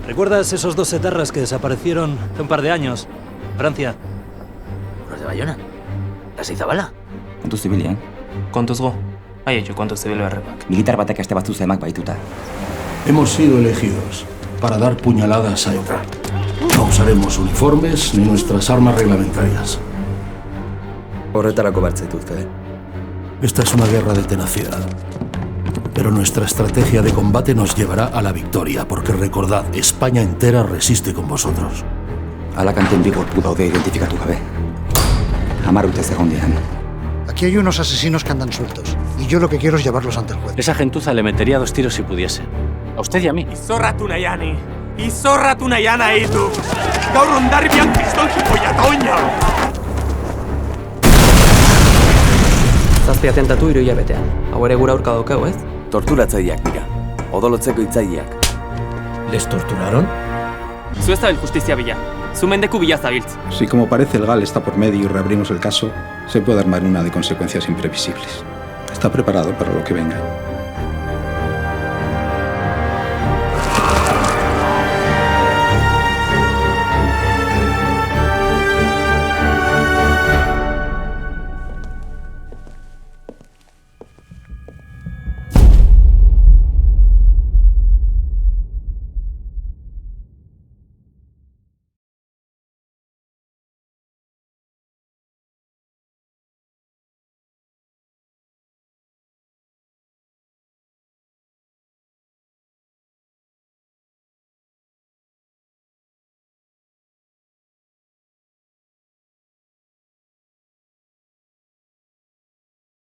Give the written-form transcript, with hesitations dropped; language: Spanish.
¿Recuerdas esos 2 etarras que desaparecieron hace un par de años? Francia. ¿Los de Bayona? ¿Las Izabala? Kontuz zibilean. Kontuz go. Aietxo kontuz zibil beharrepak. Militar batek este batzu zemak baituta. Hemos sido elegidos para dar puñaladas a ETA. No usaremos uniformes ni nuestras armas reglamentarias. Horretarako bertzaituzte. Esta es una guerra de tenacidad. Pero nuestra estrategia de combate nos llevará a la victoria, porque recordad, España entera resiste con vosotros. Alakanten bi gorpu daude identifikatu gabe. 10 urtez egon diran. Aquí hay unos asesinos que andan sueltos, y yo lo que quiero es llevarlos ante el juez. Esa gentuza le metería 2 tiros si pudiese. A usted y a mí. Izorratu nahiani! Izorratu nahiana eitu! Gaur ondarribian pistoltiko jatoina! 7 atentatu 3 hilabetean. Hau ere gura aurka daukau, ez? Torturatzaileak dira. Odolotzeko hitzaileak. ¿Les torturaron? Zu ez zabil justizia bila. Zu mendeku bila zabiltz. Si como parece el GAL está por medio y reabrimos el caso, se puede armar una de consecuencias imprevisibles. Está preparado para lo que venga.